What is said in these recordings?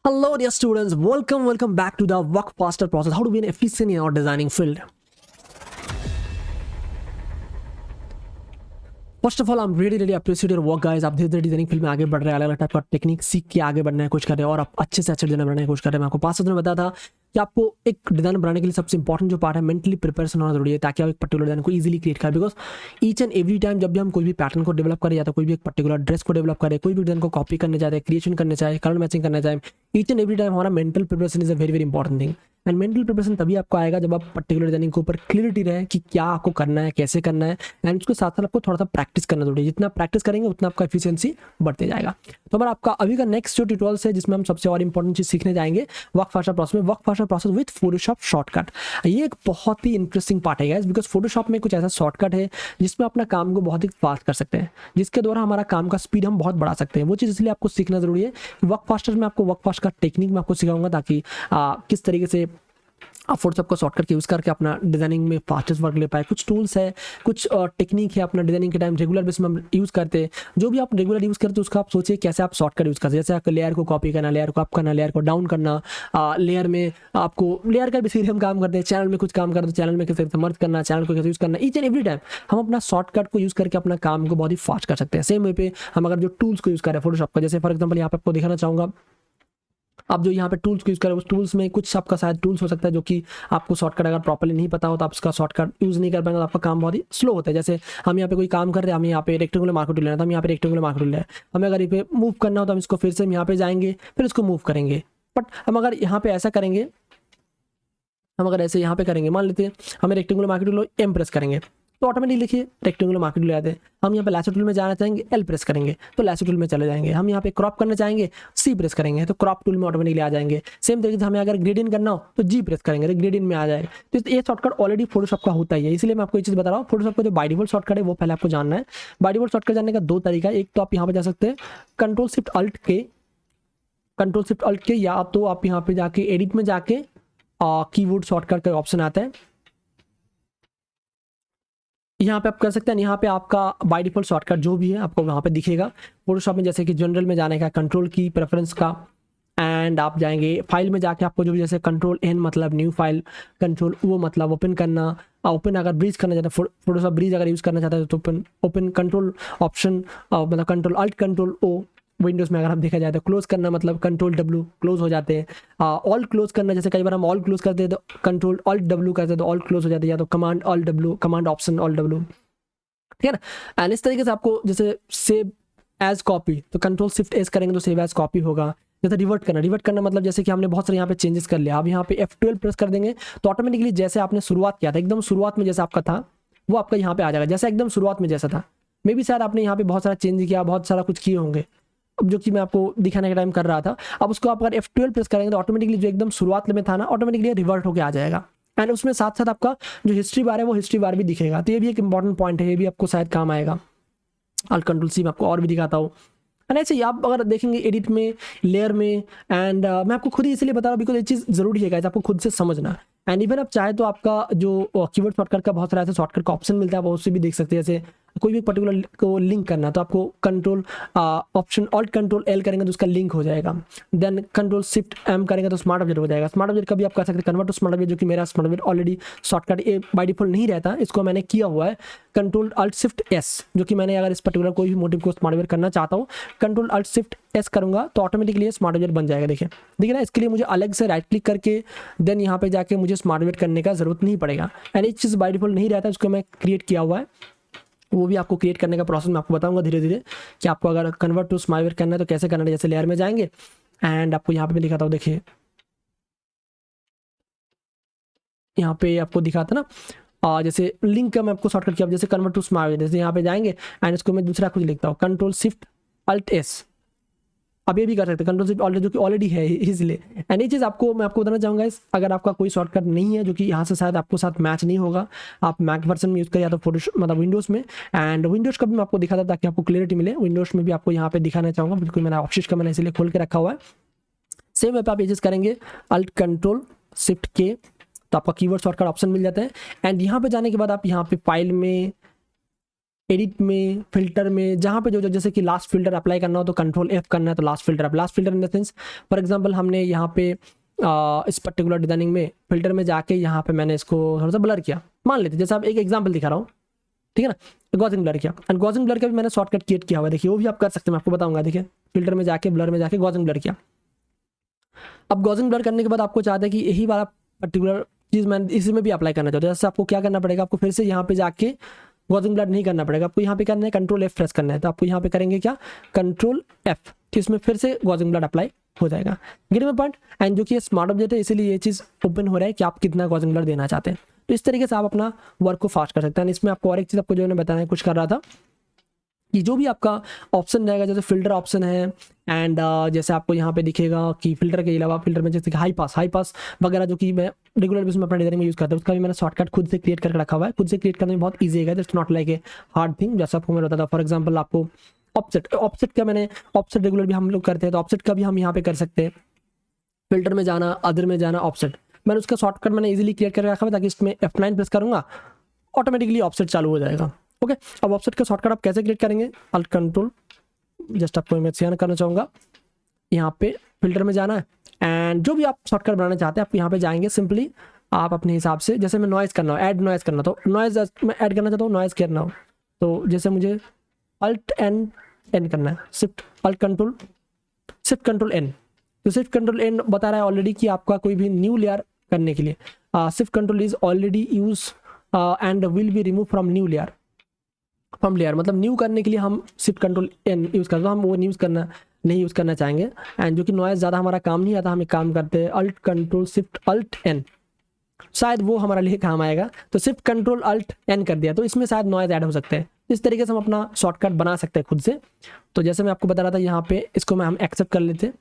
Hello, dear students. Welcome back to the Work Faster process. How to be an efficient in our designing field. First of all I am really appreciate your work guys. आप धीरे धीरे designing field में आगे बढ़ रहे हैं, अलग अलग टाइप का टेक्निक सीख के आगे बढ़ने की कोशिश कर रहे हैं और आप अच्छे से अच्छे डिजाइन बनाने की कोशिश कर रहे हैं। मैं आपको 5 दिन में बताया था कि आपको एक डिजाइन बनाने के लिए सबसे इंपॉर्टेंट जो पार्ट है मेंटली प्रिपरेशन होना जरूरी है, ताकि आप एक पर्टिकुलर डिजाइन को इजीली क्रिएट करें। Because each and every time जब भी हम कोई भी पैटर्न को डेवलप करें या तो कोई भी एक पर्टिकुलर ड्रेस को डेवलप करें, कोई भी डिजाइन को कॉपी करने चाहते हैं, क्रिएशन करने चाहे, कलर मैचिंग करना चाहे, ईच एंड एवरी टाइम हमारा mental preparation is a very very important thing. And mental preparation तभी आपको आएगा जब आप पर्टिकुलर डिजाइनिंग के ऊपर क्लियरिटी रहे कि क्या आपको करना है, कैसे करना है। एंड उसके साथ साथ आपको थोड़ा सा प्रैक्टिस करना जरूरी है। जितना प्रैक्टिस करेंगे उतना आपका एफिशिएंसी बढ़ते जाएगा। तो हमारा आपका अभी का नेक्स्ट जो ट्यूटोरियल है जिसमें हम सबसे और इंपॉर्टेंट चीज सीखने जाएंगे वर्क फास्टर प्रोसेस में, work faster process with Photoshop shortcut. ये एक बहुत ही इंटरेस्टिंग पार्ट है गाइस, बिकॉज फोटोशॉप में कुछ ऐसा शॉर्टकट है जिसमें अपना काम को बहुत ही फास्ट कर सकते हैं, जिसके द्वारा हमारा काम का स्पीड हम बहुत बढ़ा सकते हैं। वो चीज़ इसलिए आपको सीखना जरूरी है। वर्क फास्टर में आपको वर्क फास्ट का टेक्निक में आपको सिखाऊंगा ताकि किस तरीके से आप फोटोशॉप का शॉर्टकट यूज़ करके अपना डिजाइनिंग में फास्टेस्ट वर्क ले पाए। कुछ टूल्स है, कुछ टेक्निक है अपना डिजाइनिंग के टाइम रेगुलर बेस में हम यूज़ करते हैं। जो भी आप रेगुलर यूज़ करते हैं उसका आप सोचिए कैसे आप शॉर्टकट यूज़ करते हैं। जैसे आप लेयर को कॉपी करना, लेयर को अप करना, लेयर को डाउन करना, लेयर में आपको लेयर का बेसिकली हम काम करते हैं। चैनल में कुछ काम करते हैं, चैनल में कैसे मर्ज करना, चैनल को कैसे यूज़ करना। ईच एंड एवरी टाइम हम अपना शॉर्टकट को यूज़ करके अपना काम को बहुत ही फास्ट कर सकते हैं। सेम वे पे हम अगर जो टूल्स को यूज़ करें फोटोशॉप का, जैसे फॉर एग्जाम्पल यहाँ पे आपको दिखाना चाहूँगा, आप जो यहाँ पे टूल्स को यूज़ करें उस टूल्स में कुछ आपका शायद टूल्स हो सकता है जो कि आपको शॉर्टकट अगर प्रॉपर्ली नहीं पता हो तो आप उसका शॉर्टकट यूज़ नहीं कर पाएंगे तो आपका काम बहुत ही स्लो होता है। जैसे हम यहाँ पे कोई काम कर रहे हैं, हमें यहाँ पे रेक्टेंगुलर मार्केट लेना था, हम यहाँ पे रेक्टेंगुलर मार्केट ले, हमें अगर ये पे मूव करना हो तो हम इसको फिर से हम यहाँ पे जाएंगे, फिर इसको मूव करेंगे। बट हम अगर यहाँ पे ऐसा करेंगे, हम अगर ऐसे यहाँ पे करेंगे, मान लेते हैं हमें रेक्टेंगुलर मार्केट एम प्रेस करेंगे तो ऑटोमेटिक लिखिए रेक्टेंगुलर मार्केट ले आते हैं। हम यहाँ पे लैसो टूल में जाना चाहेंगे, एल प्रेस करेंगे तो लैसो टूल में चले जाएंगे। हम यहाँ पे क्रॉप करना चाहेंगे, सी प्रेस करेंगे तो क्रॉप टूल में ऑटोमेटिकली आ जाएंगे। सेम तरीके से हमें अगर ग्रेडियंट करना हो तो जी प्रेस करेंगे तो ग्रेडियंट में आ जाएगा। तो ये शॉर्टकट ऑलरेडी फोटोशॉप का होता ही है, इसलिए मैं आपको ये चीज़ बता रहा हूँ। फोटोशॉप का जो बाय डिफॉल्ट शॉर्टकट है वो पहले आपको जानना है। बाय डिफॉल्ट शॉर्टकट जानने का 2 तरीका है। एक तो आप यहाँ पे जा सकते हैं कंट्रोल शिफ्ट अल्ट के, या तो आप यहाँ पे जाके एडिट में जाके कीबोर्ड शॉर्टकट का ऑप्शन आता है, यहाँ पे आप कर सकते हैं। यहाँ पे आपका बाय डिफॉल्ट शॉर्टकट जो भी है आपको वहाँ पे दिखेगा। फोटोशॉप में जैसे कि जनरल में जाने का, कंट्रोल की, प्रेफरेंस का, एंड आप जाएंगे फाइल में जाके आपको जो भी जैसे कंट्रोल एन मतलब न्यू फाइल, कंट्रोल ओ मतलब ओपन करना, ओपन अगर ब्रीज करना चाहते हैं, फोटोशॉप ब्रीज अगर यूज़ करना चाहते हैं तो ओपन कंट्रोल ऑप्शन मतलब control alt control O. Windows में अगर हम देखा जाए तो क्लोज करना मतलब कंट्रोल डब्ल्यू क्लोज हो जाते हैं। ऑल क्लोज करना, जैसे कई बार हम ऑल क्लोज करते हैं तो कंट्रोल ऑल्ट डब्ल्यू करते हैं तो ऑल क्लोज हो जाते हैं, या तो command all W, command option all W, ठीक है ना। एंड इस तरीके से आपको जैसे सेव एज कॉपी तो कंट्रोल शिफ्ट एस करेंगे तो सेव एज कॉपी होगा। जैसे रिवर्ट करना मतलब जैसे कि हमने बहुत सारे यहाँ पे चेंजेस कर लिया, अब यहाँ पे F12 प्रेस कर देंगे तो ऑटोमेटिकली जैसे आपने शुरुआत किया था एकदम शुरुआत में जैसा आपका था वो आपका यहाँ पे आ जाएगा, जैसे एकदम शुरुआत में जैसा था। मे बी शायद आपने यहाँ पे बहुत सारा चेंज किया, बहुत सारा कुछ किए होंगे, अब जो कि मैं आपको दिखाने के टाइम कर रहा था। अब उसको आप अगर F12 प्रेस करेंगे तो ऑटोमेटिकली जो एकदम शुरुआत में था ना ऑटोमेटिकली रिवर्ट होकर आ जाएगा। एंड उसमें साथ साथ आपका जो हिस्ट्री बार है वो हिस्ट्री बार भी दिखेगा। तो ये भी एक इंपॉर्टेंट पॉइंट है, ये भी आपको शायद काम आएगा। अल्ट कंट्रोल सी में आपको और भी दिखाता हूँ। एंड ऐसे ही आप अगर देखेंगे एडिट में, लेयर में, एंड मैं आपको खुद ही इसलिए बता रहा हूँ बिकॉज ये चीज़ जरूरी है गाइस, आपको खुद से समझना। एंड इवन आप चाहे तो आपका जो कीवर्ड शॉर्टकट का बहुत सारा ऐसे शॉर्टकट का ऑप्शन मिलता है, आप उससे भी देख सकते हैं। जैसे कोई भी पर्टिकुलर को लिंक करना तो आपको control option alt control L करेंगे तो उसका लिंक हो जाएगा। देन कंट्रोल शिफ्ट एम करेंगे तो स्मार्ट ऑब्जेक्ट हो जाएगा। स्मार्ट ऑब्जेक्ट का भी आप कर सकते हैं कन्वर्ट टू स्मार्ट ऑब्जेक्ट, जो कि मेरा स्मार्ट ऑब्जेक्ट ऑलरेडी शॉर्टकट ये बाय डिफॉल्ट नहीं रहता, इसको मैंने किया हुआ है कंट्रोल अल्ट शिफ्ट एस, जो कि मैंने अगर इस पर्टिकुलर कोई भी मोटिव को स्मार्ट ऑब्जेक्ट करना चाहता हूँ कंट्रोल अल्ट शिफ्ट एस करूंगा तो ऑटोमेटिकली स्मार्ट ऑब्जेक्ट बन जाएगा। देखिए ना, इसके लिए मुझे अलग से राइट क्लिक करके देन यहाँ पे जाके मुझे स्मार्ट ऑब्जेक्ट करने का जरूरत नहीं पड़ेगा। एंड एक चीज़ बाय डिफॉल्ट नहीं रहता, उसको मैं क्रिएट किया हुआ है, वो भी आपको क्रिएट करने का प्रोसेस मैं आपको बताऊंगा धीरे धीरे कि आपको अगर कन्वर्ट टू स्मार्ट ऑब्जेक्ट करना है तो कैसे करना है। जैसे लेयर में जाएंगे एंड आपको यहाँ पे मैं दिखाता हूँ, देखिए यहाँ पे आपको दिखाता ना जैसे लिंक का मैं आपको शॉर्टकट किया, जैसे कन्वर्ट टू स्मार्ट ऑब्जेक्ट, जैसे यहाँ पे जाएंगे एंड इसको मैं दूसरा कुछ लिखता हूँ कंट्रोल शिफ्ट अल्ट एस। अब ये भी कर सकते हैं कंट्रोल शिफ्ट ऑलरेडी, जो कि ऑलरेडी है इसलिए। एंड ये चीज़ आपको मैं आपको बताना चाहूँगा अगर आपका कोई शॉर्टकट नहीं है जो कि यहाँ से शायद आपको साथ मैच नहीं होगा, आप मैक वर्जन में यूज़ करें या तो फोटोशॉप मतलब विंडोज़ में। एंड विंडोज़ का भी मैं आपको दिखाता ताकि आपको क्लियरिटी मिले। विंडोज़ में भी आपको यहाँ पे दिखाना चाहूँगा, बिल्कुल मैंने ऑप्शन का मैंने इसलिए खोल के रखा हुआ है। सेम वे पे आप ये चीज़ करेंगे अल्ट कंट्रोल शिफ्ट के तो आपका कीवर्ड शॉर्टकट ऑप्शन मिल जाता है। एंड यहाँ पे जाने के बाद आप यहाँ पे फाइल में एडिट में, फिल्टर में, जहाँ पे जो जैसे कि लास्ट फिल्टर अप्लाई करना हो तो कंट्रोल F करना है, तो last filter in the sense for example हमने यहाँ पे इस पर्टिकुलर डिजाइनिंग में फिल्टर में जाके यहाँ पे मैंने इसको थोड़ा सा ब्लर किया, मान लेते जैसे आप एक एग्जाम्पल दिखा रहा हूँ, ठीक है ना, गॉसिंग ब्लर किया, एंड गॉसिंग ब्लर का भी मैंने शॉर्टकट क्रिएट किया हुआ है, देखिए वो भी आप कर सकते हैं, मैं आपको बताऊंगा। देखिए फिल्टर में जाके ब्लर में जाके गॉसिंग ब्लर किया। अब गॉसिंग ब्लर करने के बाद आपको चाहता है कि यही वाला पर्टिकुलर चीज़ मैं इसी में भी अप्लाई करना चाहता हूँ, जैसे आपको क्या करना पड़ेगा, आपको फिर से यहाँ पे जाके गॉसिंग ब्लर नहीं करना पड़ेगा, आपको यहाँ पे करना है कंट्रोल F प्रेस करना है, तो आपको यहाँ पे करेंगे क्या, कंट्रोल F, तो इसमें फिर से गॉसिंग ब्लर अप्लाई हो जाएगा। Gate my point. एंड जो कि ये स्मार्ट ऑब्जेक्ट है इसीलिए ये चीज़ ओपन हो रहा है कि आप कितना गॉसिंग ब्लर देना चाहते हैं, तो इस तरीके से आप अपना वर्क को फास्ट कर सकते हैं। इसमें आपको और एक चीज़ आपको जो मैंने बताया कुछ कर रहा था कि जो भी आपका ऑप्शन रहेगा, जैसे फिल्टर ऑप्शन है, एंड जैसे आपको यहाँ पे दिखेगा कि फिल्टर के अलावा फिल्टर में जैसे कि हाई पास वगैरह जो कि मैं रेगुलर बेसिस में अपने डिजाइनिंग में यूज़ करता हूँ, उसका भी मैंने शॉर्टकट खुद से क्रिएट करके रखा हुआ है। खुद से क्रिएट करने में बहुत ईजी है, it's not like a hard thing. जैसे आपको मैं बताता, फॉर एग्जाम्पल आपको ऑप्सेट का मैंने ऑप्सेट रेगुलर भी हम लोग करते हैं, तो ऑप्सेट का भी हम यहाँ पे कर सकते हैं। फिल्टर में जाना, अदर में जाना, ऑप्सेट, मैंने उसका शॉर्टकट मैंने इजीली क्रिएट करके रखा हुआ ताकि इसमें F9 प्रेस करूँगा ऑटोमेटिकली ऑप्सेट चालू हो जाएगा। ओके, अब ऑप्सेट का शॉर्टकट आप कैसे क्रिएट करेंगे, अल्ट कंट्रोल, जस्ट आपको मैं शेयर करना चाहूँगा, यहाँ पे फिल्टर में जाना है, एंड जो भी आप शॉर्टकट बनाना चाहते हैं आप यहाँ पे जाएंगे, सिंपली आप अपने हिसाब से, जैसे मैं नॉइज़ करना हो, ऐड नॉइज़ करना, तो नॉइज़ मैं ऐड करना चाहता हूँ, नॉइज़ करना हो, तो जैसे मुझे अल्ट एन करना है, shift alt control shift control N, तो शिफ्ट कंट्रोल एन बता रहा है ऑलरेडी कि आपका कोई भी न्यू लेयर करने के लिए shift control is already use and will be remove from new layer, from layer मतलब न्यू करने के लिए हम शिफ्ट कंट्रोल एन यूज़ करते हैं, हम वो नहीं यूज़ करना चाहेंगे। एंड जो कि नॉइज़ ज़्यादा हमारा काम नहीं आता, हम एक काम करते हैं alt control shift alt N, शायद वो हमारे लिए काम आएगा, तो शिफ्ट कंट्रोल अल्ट एन कर दिया तो इसमें शायद नॉइज़ ऐड हो सकते हैं। इस तरीके से हम अपना शॉर्टकट बना सकते हैं खुद से। तो जैसे मैं आपको बता रहा था यहाँ पे इसको हम एक्सेप्ट कर लेते हैं,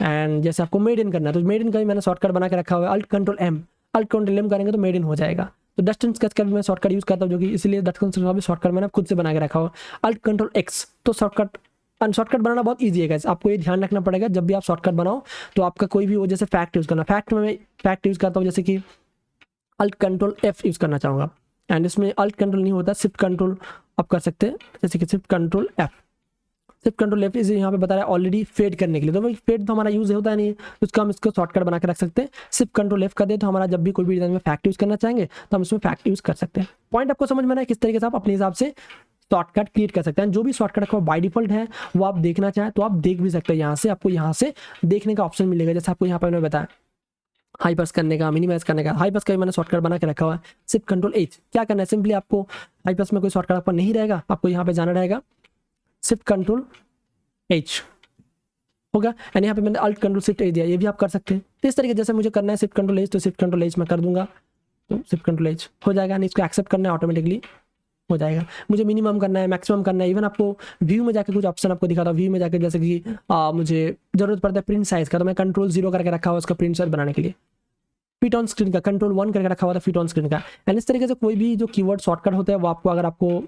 एंड जैसे आपको मेड इन करना है तो मेड इन का भी मैंने शॉर्टकट बना के रखा हुआ है, अल्ट कंट्रोल एम करेंगे तो मेड इन हो जाएगा। तो डस्ट स्केच का भी मैं शॉर्टकट यूज़ करता हूँ, जो कि इसलिए डस्ट स्केच का भी शॉर्टकट मैंने खुद से बना के रखा हुआ, अल्ट कंट्रोल एक्स, तो शॉर्टकट बनाना बहुत ईजी है गाइस, आपको ये ध्यान रखना पड़ेगा जब भी आप शॉर्टकट बनाओ तो आपका कोई भी वो, जैसे फैक्ट यूज़ करना, फैक्ट में मैं फैक्ट यूज़ करता हूँ, जैसे कि अल्ट कंट्रोल F यूज़ करना चाहूँगा, एंड इसमें अल्ट कंट्रोल नहीं होता, शिफ्ट कंट्रोल आप कर सकते हैं, जैसे कि शिफ्ट कंट्रोल F इसे यहाँ पे बता रहा है ऑलरेडी फेड करने के लिए, तो भाई फेड तो हमारा यूज़ होता नहीं, तो उसका हम इसको शॉर्टकट बना के रख सकते हैं, शिफ्ट कंट्रोल F कर दे तो हमारा जब भी कोई भी डिजाइन में फैक्ट यूज़ करना चाहेंगे तो हम इसमें फैक्ट यूज़ कर सकते हैं। पॉइंट आपको समझ में आना है किस तरीके से आप अपने हिसाब से शॉर्टकट क्रिएट कर सकते हैं। जो भी शॉर्टकट आपको बाय डिफॉल्ट है वो आप देखना चाहें तो आप देख भी सकते हैं, यहाँ से आपको यहाँ से देखने का ऑप्शन मिलेगा, जैसे आपको यहाँ पर मैंने बताया हाई पास करने का, मिनिमाइज करने का, हाई पास का भी मैंने शॉर्टकट बना के रखा हुआ है, शिफ्ट कंट्रोल H, क्या करना है सिंपली आपको हाई पास में कोई शॉर्टकट आपको नहीं रहेगा, आपको यहाँ पे जाना रहेगा, शिफ्ट कंट्रोल H होगा, एंड यहाँ पे मैंने अल्ट कंट्रोल शिफ्ट H दिया, ये भी आप कर सकते हैं। तो इस तरीके जैसे मुझे करना है शिफ्ट कंट्रोल H, तो शिफ्ट कंट्रोल H मैं कर दूंगा, तो शिफ्ट कंट्रोल H हो जाएगा, नहीं इसको एक्सेप्ट करना है ऑटोमेटिकली हो जाएगा। मुझे मिनिमम करना है, मैक्सिमम करना है, इवन आपको व्यू में जाके कुछ ऑप्शन आपको दिखाता हूँ, व्यू में जाके जैसे कि मुझे जरूरत पड़ता है प्रिंट साइज का, तो मैं कंट्रोल 0 करके रखा हुआ उसका प्रिंट साइज बनाने के लिए, फिट ऑन स्क्रीन का कंट्रोल 1 करके रखा हुआ था फिट ऑन स्क्रीन का। एंड इस तरीके से कोई भी जो कीवर्ड शॉर्टकट होते हैं वो आपको अगर आपको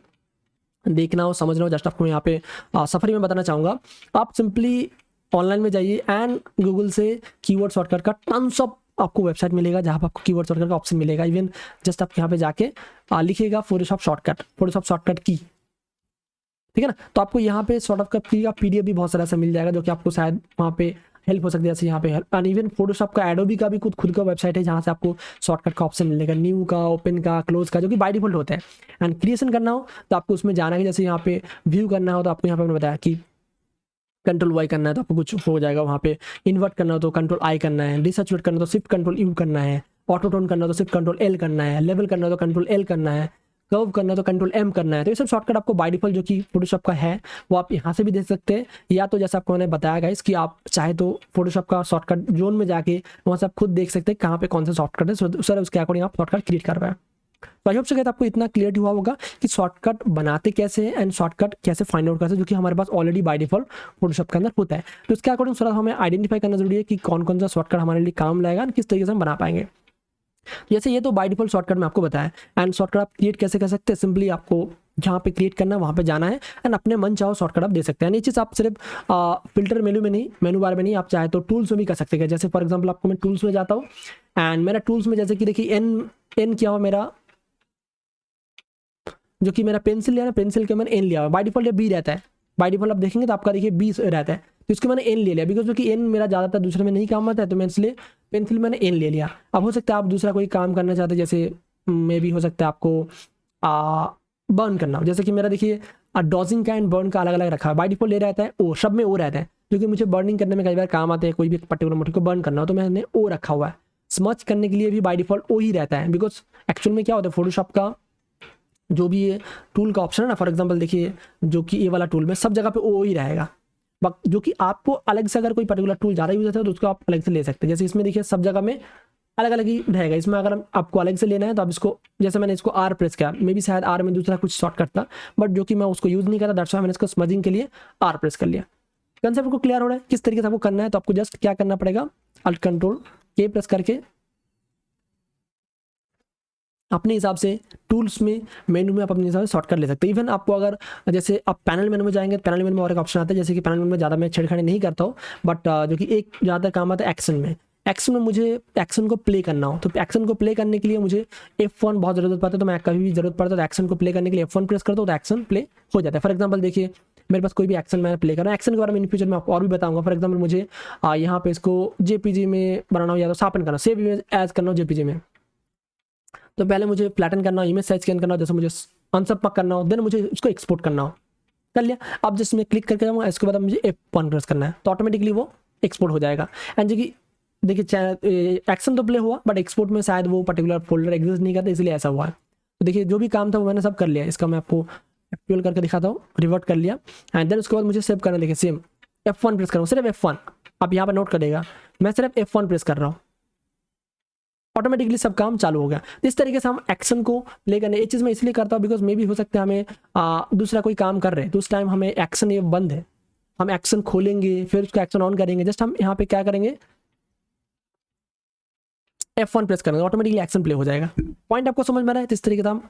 देखना हो, समझना हो, जस्ट आपको यहाँ पे सफरी में बताना चाहूँगा, आप सिंपली ऑनलाइन में जाइए एंड गूगल से कीवर्ड शॉर्टकट का टन्स ऑफ आपको वेबसाइट मिलेगा जहाँ पर आपको कीवर्ड शॉर्टकट का ऑप्शन मिलेगा। इवन जस्ट आप यहाँ पे जाके लिखिएगा फोटोशॉप शॉर्टकट की, ठीक है ना, तो आपको यहाँ पे शॉर्टकट की का PDF भी बहुत सारा ऐसा मिल जाएगा जो कि आपको शायद वहाँ पे हेल्प हो सकती है, जैसे यहाँ पे हेल्प। एंड इवन फोटोशॉप का एडोबी का भी खुद का वेबसाइट है जहाँ से आपको शॉर्टकट का ऑप्शन मिलेगा, न्यू का, ओपन का, क्लोज का, जो कि बाय डिफॉल्ट होता है। एंड क्रिएशन करना हो तो आपको उसमें जाना है, जैसे यहाँ पे व्यू करना हो तो आपको यहाँ पे मैंने बताया कि कंट्रोल Y करना है तो आपको कुछ हो जाएगा, वहाँ पे इन्वर्ट करना हो तो कंट्रोल I करना है, डिसैचुरेट करना हो तो शिफ्ट कंट्रोल U करना है, ऑटो टोन करना हो तो शिफ्ट कंट्रोल L करना है, लेवल करना हो तो कंट्रोल L करना है, कर्व करना है तो कंट्रोल M करना है। तो ये सब शॉर्टकट आपको बाय डिफॉल्ट जो कि फोटोशॉप का है वो आप यहाँ से भी देख सकते हैं, या तो जैसे आपको मैंने बताया गाइस कि आप चाहे तो फोटोशॉप का शॉर्टकट जोन में जाके वहाँ से आप खुद देख सकते हैं कहाँ पे कौन सा शॉर्टकट है, सर उसके अकॉर्डिंग आप शॉर्टकट क्रिएट कर रहे हैं। तो आई होप से आपको इतना क्लियर हुआ होगा कि शॉर्टकट बनाते कैसे हैं एंड शॉर्टकट कैसे फाइंड आउट करते हैं, जो कि हमारे पास ऑलरेडी बाय डिफॉल्ट फोटोशॉप के अंदर होता है। तो इसके अकॉर्डिंग थोड़ा हमें आइडेंटिफाई करना जरूरी है कि कौन कौन सा शॉर्टकट हमारे लिए काम लाएगा और किस तरीके से हम बना पाएंगे। जैसे ये तो बाय डिफॉल्ट शॉर्टकट मैं आपको बताया, एंड शॉर्टकट आप क्रिएट कैसे कर सकते हैं, सिंपली आपको जहाँ पे क्रिएट करना है वहाँ पे जाना है एंड अपने मन चाहो शॉर्टकट आप दे सकते हैं। ये चीज़ आप सिर्फ फिल्टर मेन्यू में नहीं, मेनू बार में नहीं, आप चाहे तो टूल्स में भी कर सकते हैं। जैसे फॉर एग्जाम्पल आपको मैं टूल्स में जाता हूँ एंड मेरा टूल्स में जैसे कि देखिए एन क्या हो, मेरा जो कि मेरा पेंसिल लिया ना, पेंसिल के मैंने एन लिया हुआ, बाई डिफॉल्ट ये बी रहता है, बाई डिफॉल्ट आप देखेंगे तो आपका देखिए बी रहता है, तो इसको मैंने एन ले लिया बिकॉज क्योंकि एन मेरा ज़्यादातर दूसरे में नहीं काम आता है, तो मैं इसलिए पेंसिल मैंने एन ले लिया। अब हो सकता है आप दूसरा कोई काम करना चाहते हैं, जैसे मे भी हो सकता है आपको बर्न करना हो, जैसे कि मेरा देखिए डॉजिंग का एंड बर्न का अलग अलग रखा है, बाई डिफॉल्ट ले रहता है ओ, सब में ओ रहता है, क्योंकि मुझे बर्निंग करने में कई बार काम आते हैं, कोई भी पर्टिकुलर मटेरियल को बर्न करना हो तो मैंने ओ रखा हुआ है। स्मच करने के लिए भी बाई डिफॉल्ट ओ ही रहता है, बिकॉज एक्चुअल में क्या होता है फोटोशॉप का जो भी ये टूल का ऑप्शन है ना, फॉर एग्जांपल देखिए जो कि ये वाला टूल में सब जगह पे ओ ही रहेगा, जो कि आपको अलग से अगर कोई पर्टिकुलर टूल ज़्यादा यूज होता है तो उसको आप अलग से ले सकते हैं। जैसे इसमें देखिए सब जगह में अलग अलग ही रहेगा, इसमें अगर आपको अलग से लेना है तो आप इसको, जैसे मैंने इसको आर प्रेस किया, मे भी शायद आर में दूसरा कुछ शॉर्टकट था, बट जो कि मैं उसको यूज़ नहीं करता, दैट्स व्हाई मैंने इसको स्मजिंग के लिए आर प्रेस कर लिया। कंसेप्ट को क्लियर हो रहा है किस तरीके से आपको करना है, तो आपको जस्ट क्या करना पड़ेगा, अल्ट कंट्रोल के प्रेस करके अपने हिसाब से टूल्स में मेनू में आप अपने हिसाब से शॉर्टकट ले सकते हैं। इवन आपको अगर जैसे आप पैनल मेनू में जाएंगे तो पैनल मेनू में और एक ऑप्शन आता है, जैसे कि पैनल मेनू में ज़्यादा मैं छेड़खानी नहीं करता हूँ, बट जो कि एक ज़्यादा काम आता है एक्शन में। एक्शन में मुझे एक्शन को प्ले करना हो तो एक्शन को प्ले करने के लिए मुझे F1 बहुत ज़रूरत पड़ता है, तो मैं कभी भी जरूरत पड़ता है तो एक्शन को प्ले करने के लिए F1 प्रेस करता हूँ तो एक्शन प्ले हो जाता है। फॉर एग्जाम्पल देखिए मेरे पास कोई भी एक्शन मैं प्ले कर रहा हूँ, एक्शन के बारे में इन फ्यूचर में आपको और भी बताऊंगा। फॉर एग्जाम्पल मुझे यहाँ पे इसको JPG में बनाना हो या तो शार्पन करना, सेव इमेज एज करना हो JPG में, तो पहले मुझे फ्लैटन करना हो, इमेज साइज स्कैन करना हो, जैसे मुझे अनसब करना हो, देन मुझे उसको एक्सपोर्ट करना हो, कर लिया। अब जैसे मैं क्लिक करके जाऊँगा, इसके बाद मुझे F1 प्रेस करना है तो ऑटोमेटिकली वो एक्सपोर्ट हो जाएगा। एंड जो कि देखिए एक्शन तो प्ले हुआ बट एक्सपोर्ट में शायद वो पर्टिकुलर फोल्डर एग्जिस्ट नहीं करता, इसलिए ऐसा हुआ है। तो देखिए जो भी काम था वो मैंने सब कर लिया, इसका मैं आपको F12 करके दिखाता हूँ, रिवर्ट कर लिया। एंड देन उसके बाद मुझे सेव करना, देखिए सेम F1 प्रेस कर रहा हूँ, सिर्फ F1, आप यहाँ पर नोट करेगा मैं सिर्फ F1 प्रेस कर रहा हूँ, ऑटोमेटिकली सब काम चालू हो गया। इस तरीके से हम एक्शन को प्ले करने, ये चीज़ मैं इसलिए करता हूँ बिकॉज मे भी हो सकता है हमें दूसरा कोई काम कर रहे हैं तो उस टाइम हमें एक्शन ये बंद है, हम एक्शन खोलेंगे फिर उसको एक्शन ऑन करेंगे, जस्ट हम यहाँ पे क्या करेंगे F1 प्रेस करेंगे, ऑटोमेटिकली एक्शन प्ले हो जाएगा। पॉइंट आपको समझ में आ रहा है? तो इस तरीके से हम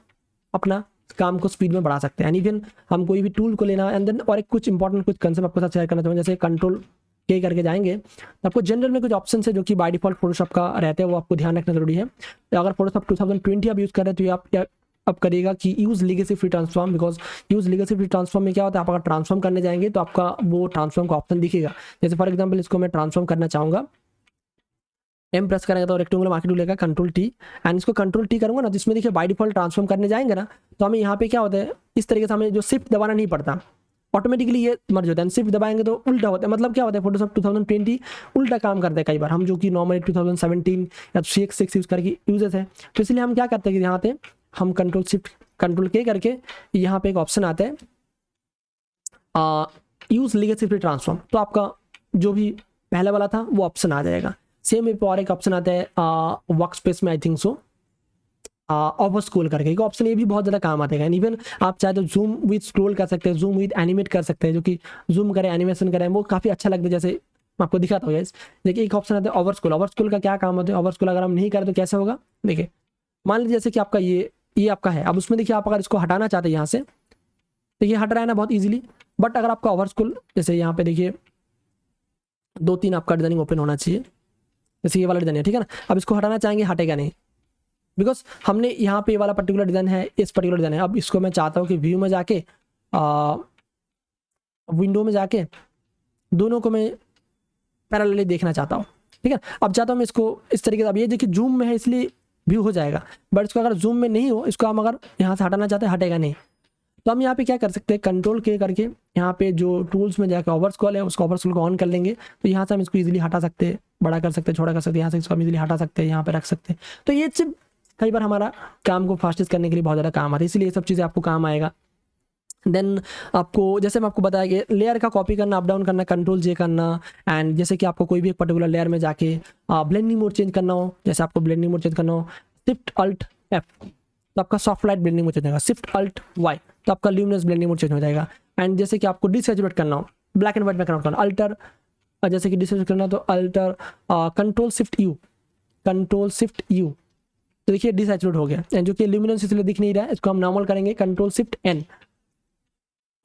अपना काम को स्पीड में बढ़ा सकते हैं। एंड इवन हम कोई भी टूल को लेना एंड देन और एक कुछ इंपॉर्टेंट कुछ कंसेप्ट आपके साथ शेयर करना चाहूँगा, जैसे कंट्रोल के करके जाएंगे तो आपको जनरल में कुछ ऑप्शन है जो कि बाय डिफॉल्ट फोटोशॉप का रहते हैं, वो आपको ध्यान रखना जरूरी है। तो अगर फोटोशॉप 2020 आप यूज़ कर रहे हैं तो ये आप अब करिएगा कि use legacy free transform, because use legacy free transform में क्या होता है, आप अगर ट्रांसफॉर्म करने जाएंगे तो आपका वो ट्रांसफॉर्म का ऑप्शन दिखेगा। जैसे फॉर एग्जाम्पल इसको मैं ट्रांसफॉर्म करना चाहूँगा, M प्रेस करेंगे तो रेक्टेंगुलर मार्केट टूल लेगा, कंट्रोल T, एंड इसको कंट्रोल T करूँगा ना, जिसमें देखिए बाय डिफॉल्ट ट्रांसफॉर्म करने जाएंगे ना तो हमें यहाँ पे क्या होता है, इस तरीके से हमें जो शिफ्ट दबाना नहीं पड़ता, ऑटोमेटिकली ये मर्ज होता है। शिफ्ट दबाएंगे तो उल्टा होता है, मतलब क्या होता है फोटोशॉप 2020 उल्टा काम करता है कई बार, हम जो कि नॉर्मली 2017 या CX6 यूज़ करके यूजेस है, तो इसलिए हम क्या करते हैं कि यहाँ पे हम कंट्रोल शिफ्ट कंट्रोल के करके यहाँ पे एक ऑप्शन आता है यूज़ लीगेसी फ्री ट्रांसफॉर्म, तो आपका जो भी पहले वाला था वो ऑप्शन आ जाएगा। सेम पे और एक ऑप्शन आता है वर्क स्पेस में, I think so over scroll करके एक ऑप्शन, ये भी बहुत ज़्यादा काम आता है। इवन आप चाहे तो जूम विद स्क्रॉल कर सकते हैं, जूम विद एनिमेट कर सकते हैं, जो कि जूम करें एनिमेशन करें वो काफ़ी अच्छा लगता है। जैसे मैं आपको दिखाता हूँ गाइस, देखिए एक ऑप्शन आता है ओवर स्क्रॉल। ओवर स्क्रॉल का क्या काम होता है, ओवर स्क्रॉल अगर हम नहीं करें तो कैसे होगा, देखिए मान लीजिए जैसे कि आपका ये आपका है, अब उसमें देखिए आप अगर इसको हटाना चाहते हैं यहाँ से, देखिए हट रहा है ना बहुत ईजिली, बट अगर आपका ओवर स्क्रॉल जैसे यहाँ पे देखिए 2-3 आपका डिजाइनिंग ओपन होना चाहिए, जैसे ये वाला डिजाइन है, ठीक है ना। अब इसको हटाना चाहेंगे, हटेगा नहीं, बिकॉज हमने यहाँ पे ये वाला पर्टिकुलर डिजाइन है, इस पर्टिकुलर डिजाइन है। अब इसको मैं चाहता हूँ कि व्यू में जाके विंडो में जाके दोनों को मैं पैरेलली देखना चाहता हूँ, ठीक है। अब चाहता हूँ मैं इसको इस तरीके से, अब ये देखिए जूम में है इसलिए व्यू हो जाएगा, बट इसको अगर जूम में नहीं हो, इसको हम अगर यहाँ से हटाना चाहते हैं हटेगा नहीं, तो हम यहाँ पे क्या कर सकते हैं, कंट्रोल के करके यहाँ पे जो टूल्स में जाकर ओवर स्क्रॉल है उसको ओवर स्क्रॉल को ऑन कर लेंगे, तो यहाँ से हम इसको इजीली हटा सकते हैं, बड़ा कर सकते हैं, छोटा कर सकते हैं, यहाँ से इसको हम इजीली हटा सकते हैं, यहाँ पे रख सकते हैं। तो ये चीज कई बार हमारा काम को फास्टेस्ट करने के लिए बहुत ज़्यादा काम आता है, इसलिए ये सब चीज़ें आपको काम आएगा। देन आपको जैसे मैं आपको बताया कि लेयर का कॉपी करना, अप डाउन करना, कंट्रोल J करना, एंड जैसे कि आपको कोई भी एक पर्टिकुलर लेयर में जाके ब्लेंडिंग मोड चेंज करना हो, जैसे आपको ब्लेंडिंग मोड चेंज करना हो शिफ्ट अल्ट F तो आपका soft light blending mode change होगा, शिफ्ट अल्ट Y तो आपका ल्यूमिनस ब्लेंडिंग मोड चेंज हो जाएगा। एंड जैसे कि आपको डिसैचुरेट करना हो, ब्लैक एंड व्हाइट में कन्वर्ट करना, अल्टर जैसे कि डिसैचुरेट करना तो अल्टर कंट्रोल शिफ्ट U तो देखिए डिसैचुरेट हो गया, एंड जो कि ल्यूमिनेंस इसलिए दिख नहीं रहा है, इसको हम नॉर्मल करेंगे, कंट्रोल शिफ्ट N।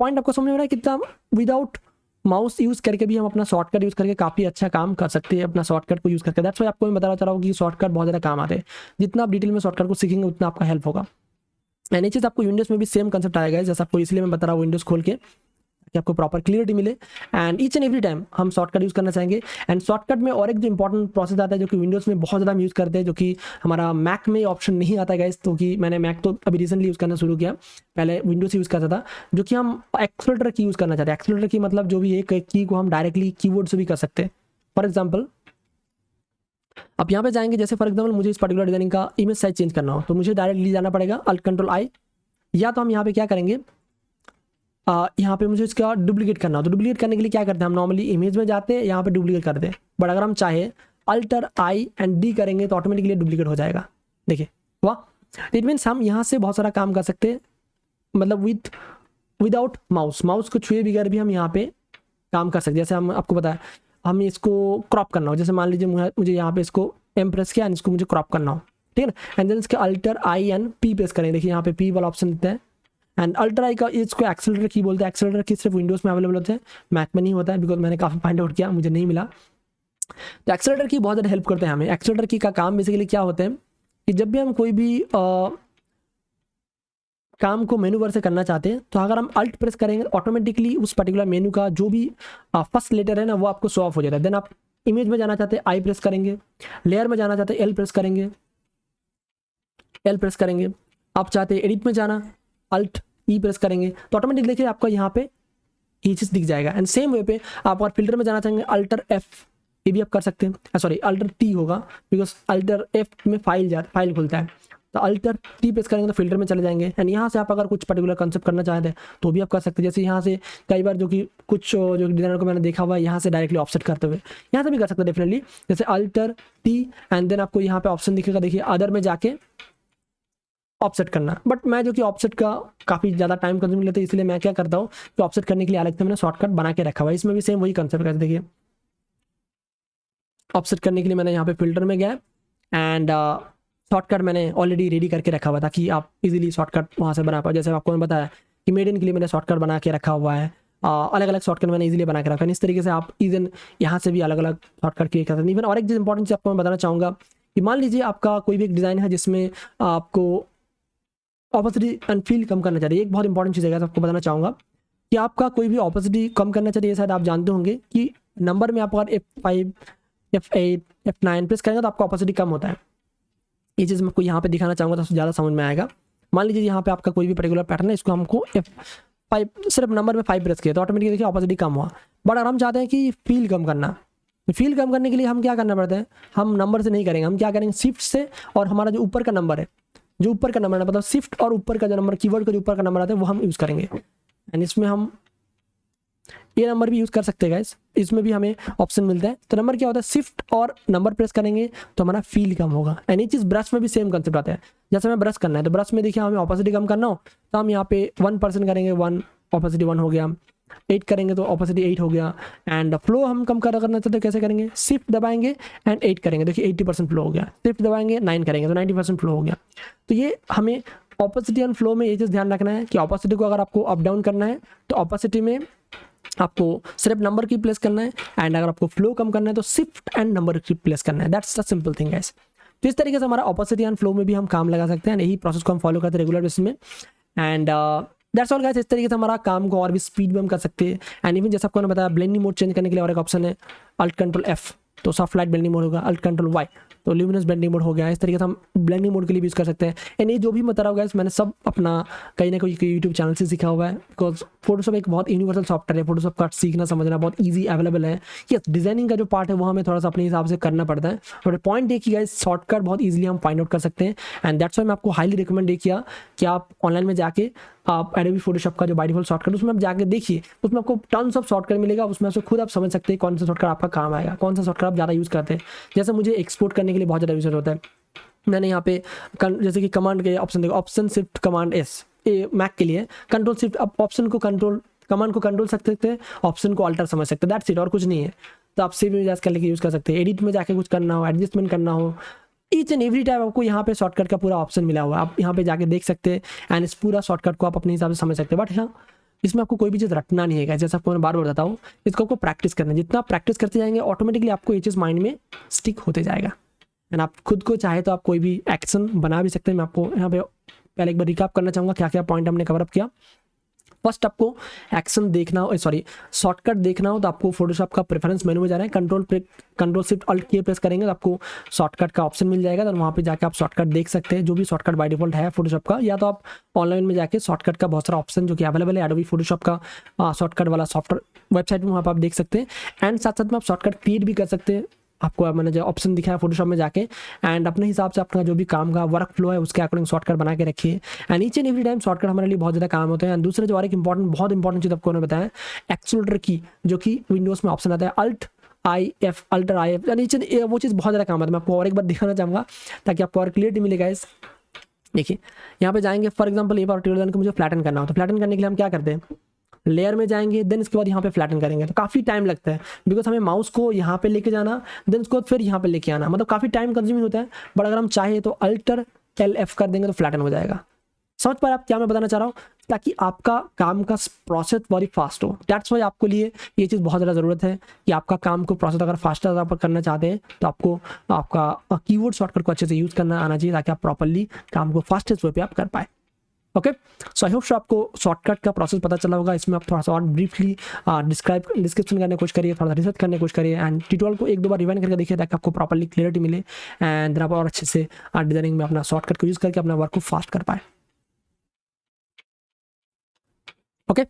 पॉइंट आपको समझ में आ रहा है कितना विदाउट माउस यूज़ करके भी हम अपना शॉर्टकट यूज़ करके काफ़ी अच्छा काम कर सकते हैं अपना शॉर्टकट को यूज़ करके। दैट्स वाई आपको मैं बताना चाह रहा हूँ कि शॉर्टकट बहुत ज़्यादा काम आते हैं, जितना आप डिटेल में शॉर्टकट को सीखेंगे उतना आपका हेल्प होगा। एंड ये चीज़ आपको विंडोज़ में भी सेम कंसेप्ट आएगा, जैसे आपको इसलिए मैं बता रहा हूँ विंडोज़ खोल के कि आपको प्रॉपर क्लियरिटी मिले। And each and every time हम शॉर्टकट यूज़ करना चाहेंगे। एंड शॉर्टकट में और एक जो इंपॉर्टेंट प्रोसेस आता है जो कि विंडोज़ में बहुत ज़्यादा हम यूज़ करते हैं, जो कि हमारा मैक में ऑप्शन नहीं आता है गाइस, तो कि मैंने मैक तो अभी रिसेंटली यूज़ करना शुरू किया, पहले विंडोज़ यूज़ करता था, जो कि हम एक्सेलरेटर की यूज़ करना चाहते हैं। एक्सेलरेटर की मतलब जो भी एक की को हम डायरेक्टली कीबोर्ड से भी कर सकते हैं। फॉर एग्जाम्पल आप यहाँ पे जाएंगे, जैसे फॉर एग्जाम्पल मुझे इस पर्टिकुलर डिजाइनिंग का इमेज साइज चेंज करना हो तो मुझे डायरेक्टली जाना पड़ेगा अल्ट कंट्रोल आई, या तो हम यहाँ पे क्या करेंगे, यहाँ पे मुझे इसका डुप्लीकेट करना हो तो डुप्लीकेट करने के लिए क्या करते हैं, हम नॉर्मली इमेज में जाते हैं, यहाँ पे डुप्लीकेट करते हैं। बट अगर हम चाहे अल्टर आई एंड डी करेंगे तो ऑटोमेटिकली डुप्लीकेट हो जाएगा। देखिए वाह, इट मीन्स हम यहाँ से बहुत सारा काम कर सकते हैं, मतलब विदाउट माउस को छुए बगैर भी हम यहाँ पे काम कर सकते हैं। जैसे हम आपको बताया हमें इसको क्रॉप करना हो, जैसे मान लीजिए मुझे यहाँ पे इसको एम प्रेस किया एंड इसको मुझे क्रॉप करना हो, ठीक है ना, एंड देन इसके alter I and P press करेंगे। देखिए यहाँ पे पी वाला ऑप्शन देते हैं। एंड अल्टर आई का इसको एक्सेलरेटर की बोलते हैं। एक्सेलरेटर की सिर्फ विंडोज़ में अवेलेबल होते हैं, मैक में नहीं होता है, बिकॉज मैंने काफ़ी फाइंड आउट किया, मुझे नहीं मिला। तो एक्सेलरेटर की बहुत ज़्यादा हेल्प करते हैं हमें। एक्सेलरेटर की का काम बेसिकली क्या होते हैं कि जब भी हम कोई भी काम को मेनू बार से करना चाहते हैं तो अगर हम अल्ट प्रेस करेंगे ऑटोमेटिकली उस पर्टिकुलर मेनू का जो भी फर्स्ट लेटर है ना वो आपको शो ऑफ हो जाता है। देन आप इमेज में जाना चाहते हैं आई प्रेस करेंगे, लेयर में जाना चाहते हैं एल प्रेस करेंगे, आप चाहते हैं एडिट में जाना अल्ट ई प्रेस करेंगे तो ऑटोमेटिक देखिए आपका यहाँ पे ये चीज़ दिख जाएगा। एंड सेम वे पे आप अगर फिल्टर में जाना चाहेंगे अल्टर एफ, ये भी आप कर सकते हैं, सॉरी अल्टर टी होगा बिकॉज अल्टर एफ में फाइल खुलता है, तो अल्टर टी प्रेस करेंगे तो फिल्टर में चले जाएंगे। एंड यहाँ से आप अगर कुछ पर्टिकुलर कंसेप्ट करना चाहते हैं तो भी आप कर सकते हैं। जैसे यहाँ से कई बार जो कि कुछ जो डिजाइनर को मैंने देखा हुआ है यहाँ से डायरेक्टली ऑफसेट करते हुए, यहाँ से भी कर सकते हैं डेफिनेटली। जैसे अल्टर टी एंड देन आपको यहाँ पे ऑप्शन दिखेगा, देखिए अदर में जाके ऑफसेट करना। बट मैं जो कि ऑफसेट का काफ़ी ज़्यादा टाइम कंज्यूम लेते हैं, इसलिए मैं क्या करता हूँ कि ऑफसेट करने के लिए अलग से मैंने शॉर्टकट बना के रखा हुआ है। इसमें भी सेम वही कंसेप्ट है। देखिए ऑफसेट करने के लिए मैंने यहाँ पे फिल्टर में गया एंड शॉर्टकट मैंने ऑलरेडी रेडी करके रखा हुआ था कि आप इजीली शॉर्टकट वहाँ से बना पाओ। जैसे आपको मैंने बताया कि मेड इन के लिए मैंने शॉर्टकट बना के रखा हुआ है, अलग अलग शॉर्टकट मैंने इजीली बना के रखा है। इस तरीके से आप इवन यहाँ से भी अलग अलग शॉर्टकट क्रिएट कर सकते हैं। इवन और एक चीज़ इंपॉर्टेंट चीज़ आपको मैं बताना चाहूँगा कि मान लीजिए आपका कोई भी एक डिज़ाइन है जिसमें आपको ऑपोसिटी एंड फील कम करना चाहिए। एक बहुत इंपॉर्टेंट चीज़ है, आपको बताना चाहूँगा कि आपका कोई भी ऑपोसिटी कम करना चाहिए। शायद आप जानते होंगे कि नंबर में आप अगर F5, F8, F9 प्रेस करेंगे तो आपका ऑपोसिटी कम होता है। ये चीज़ मैं आपको यहाँ पे दिखाना चाहूँगा तो ज़्यादा समझ में आएगा। मान लीजिए यहाँ पे आपका कोई भी पर्टिकुलर पैटर्न है, इसको हमको F5 सिर्फ नंबर में 5 प्रेस किया तो ऑटोमेटिकली देखिए ऑपोसिटी कम हुआ। बट अगर हम चाहते हैं कि फील कम करना, फील कम करने के लिए हम क्या करना पड़ता है, हम नंबर से नहीं करेंगे, हम क्या करेंगे शिफ्ट से, और हमारा जो ऊपर का नंबर है, जो ऊपर का नंबर है मतलब शिफ्ट और ऊपर का जो नंबर कीवर्ड का जो ऊपर का नंबर आता है वो हम यूज़ करेंगे। एंड इसमें हम ये नंबर भी यूज़ कर सकते हैं गाइस, इसमें भी हमें ऑप्शन मिलता है। तो नंबर क्या होता है, शिफ्ट और नंबर प्रेस करेंगे तो हमारा फील कम होगा। एंड ये चीज़ ब्रश में भी सेम कंसेप्ट आता है। जैसे हमें ब्रश करना है तो ब्रश में देखिए हमें ऑपोसिटी कम करना हो तो हम यहाँ पे 1% करेंगे, 1 ऑपोसिटी 1 हो गया, 8 करेंगे तो ऑपोसिटी 8 हो गया। एंड फ्लो हम कम करना चाहते हैं, कैसे करेंगे, शिफ्ट दबाएंगे एंड 8 करेंगे, देखिए 80% फ्लो हो गया, शिफ्ट दबाएंगे 9 करेंगे तो 90% फ्लो हो गया। तो ये हमें ऑपोसिटी एंड फ्लो में ये चीज़ ध्यान रखना है कि ऑपोसिटी को अगर आपको अप डाउन करना है तो ऑपोसिटी में आपको सिर्फ नंबर की प्लेस करना है, एंड अगर आपको फ्लो कम करना है तो शिफ्ट एंड नंबर की प्लेस करना है। That's the simple thing guys. तो इस तरीके से हमारा ऑपोसिटी एंड फ्लो में भी हम काम लगा सकते हैं, यही प्रोसेस को हम फॉलो करते हैं रेगुलर बेसिस में। And that's all guys. इस तरीके से हमारा काम को और भी स्पीड में हम कर सकते हैं। एंड इवन जैसे आपको मैंने बताया ब्लेंडिंग मोड चेंज करने के लिए और एक ऑप्शन है अल्ट कंट्रोल एफ, तो सॉफ्ट लाइट ब्लेंडिंग मोड होगा, अल्ट कंट्रोल वाई तो ल्यूमिनस ब्लेंडिंग मोड हो गया। इस तरीके से हम ब्लेंडिंग मोड के लिए भी यूज़ कर सकते हैं। एंड ये जो भी बता रहा होगा मैंने सब अपना कहीं ना कहीं यूट्यूब चैनल से सीखा हुआ है, बिकॉज फोटोशॉप एक बहुत यूनिवर्सल सॉफ्टवेयर है। फोटोशॉप का सीखना समझना बहुत ईजी अवेलेबल है। यस, डिजाइनिंग का जो पार्ट है वो हमें थोड़ा सा अपने हिसाब से करना पड़ता है, बट पॉइंट एक ही गाइस, शॉर्टकट बहुत ईजिली हम फाइंड आउट कर सकते हैं। एंड दैट्स वाई मैं आपको हाईली रिकमेंड किया कि आप ऑनलाइन में जाके आप एडोबी फोटोशॉप का जो बाय डिफॉल्ट शॉर्टकट उसमें आप जाके देखिए, उसमें आपको टन्स ऑफ शॉर्टकट मिलेगा। उसमें से खुद आप समझ सकते हैं कौन सा शॉर्टकट आपका काम आएगा, कौन सा शॉर्टकट आप ज़्यादा यूज़ करते हैं। जैसे मुझे एक्सपोर्ट करने के लिए बहुत ज़्यादा यूज़ होता है, मैंने यहाँ पे जैसे कि कमांड के ऑप्शन देखो, ऑप्शन शिफ्ट कमांड एस, ये मैक के लिए कंट्रोल शिफ्ट, आप ऑप्शन को कंट्रोल, कमांड को कंट्रोल सकते हैं, ऑप्शन को अल्टर समझ सकते हैं, दैट्स इट, और कुछ नहीं है। तो आप सेव इमेज करके यूज़ कर सकते हैं, एडिट में जाके कुछ करना हो, एडजस्टमेंट करना हो, ईच एंड एवरी टाइम आपको यहाँ पे शॉर्टकट का पूरा ऑप्शन मिला हुआ है। आप यहाँ पे जाके देख सकते हैं एंड इस पूरा शॉर्टकट को आप अपने हिसाब से समझ सकते हैं। बट हाँ, इसमें आपको कोई भी चीज़ रटना नहीं है, जैसे आपको मैं बार बार बताता हूँ, इसको आपको प्रैक्टिस करना है। जितना आप प्रैक्टिस करते जाएंगे ऑटोमेटिकली आपको ये चीज़ माइंड में स्टिक होते जाएगा। एंड आप खुद को चाहे तो आप कोई भी एक्शन बना भी सकते हैं। मैं आपको यहाँ पे पहले एक बार रिकैप करना चाहूँगा क्या क्या पॉइंट हमने कवर अप किया। फर्स्ट आपको एक्शन देखना हो, सॉरी शॉर्टकट देखना हो तो आपको फोटोशॉप का प्रेफरेंस मेनू में जाना है, कंट्रोल शिफ्ट अल्ट की प्रेस करेंगे तो आपको शॉर्टकट का ऑप्शन मिल जाएगा। तो वहाँ पे जाके आप शॉर्टकट देख सकते हैं, जो भी शॉर्टकट बाय डिफॉल्ट है फोटोशॉप का, या तो आप ऑनलाइन में जाके शॉर्टकट का बहुत सारा ऑप्शन जो कि अवेलेबल है एडोबी फोटोशॉप का शॉर्टकट वाला सॉफ्टवेयर वेबसाइट में, वहाँ पर आप देख सकते हैं। एंड साथ साथ में आप शॉर्टकट क्रिएट भी कर सकते हैं, आपको मैंने जो ऑप्शन दिखा है फोटोशॉप में जाके, एंड अपने हिसाब से अपना जो भी काम का वर्क फ्लो है उसके अकॉर्डिंग शॉर्टकट बना के रखिए। And each and every time shortcut हमारे लिए बहुत ज़्यादा काम होते हैं। एंड दूसरे जो और एक बहुत इंपॉर्टेंट चीज़ आपको उन्होंने बताया, एक्सेलरेटर की, जो कि विंडोज़ में ऑप्शन आता है अल्टर आई एफ, नीचे वो चीज़ बहुत ज़्यादा काम आता है। मैं आपको और एक बार दिखाना चाहूँगा ताकि आपको और क्लियरिटी मिलेगा। इस देखिए यहाँ पे जाएंगे, फॉर एग्जाम्पल ये पर्टिकुलर को मुझे फ्लैटन करना हो तो फ्लैटन करने के लिए हम क्या करते हैं, लेयर में जाएंगे, देन इसके बाद यहाँ पे फ्लैटन करेंगे तो काफ़ी टाइम लगता है, बिकॉज हमें माउस को यहाँ पे लेके जाना, देन उसको फिर यहाँ पे लेके आना, मतलब काफ़ी टाइम कंज्यूमिंग होता है। बट अगर हम चाहे तो अल्टर LF कर देंगे तो फ्लैटन हो जाएगा। समझ पा रहे आप क्या मैं बताना चाह रहा हूँ, ताकि आपका काम का प्रोसेस बहुत फास्ट हो। दैट्स वाई आपको लिए ये चीज़ बहुत ज़्यादा ज़रूरत है कि आपका काम को प्रोसेस अगर फास्टर आप करना चाहते हैं तो आपको आपका कीबोर्ड शॉर्टकट को अच्छे से यूज़ करना आना चाहिए, ताकि आप प्रॉपरली काम को फास्टेस्ट वे पे आप कर पाए। Okay, so I hope so आपको शॉर्टकट का प्रोसेस पता चला होगा। इसमें आप थोड़ा सा और ब्रीफली डिस्क्रिप्शन करने की कोशिश करिए, थोड़ा सा रिसर्च करने की कोशिश करिए, एंड ट्यूटोरियल को एक दो बार रिवाइंड करके देखिए ताकि आपको प्रॉपरली क्लियरिटी मिले, एंड देन आप और अच्छे से डिजाइनिंग में अपना शॉर्टकट को यूज़ करके अपना वर्क को फास्ट कर पाए। ओके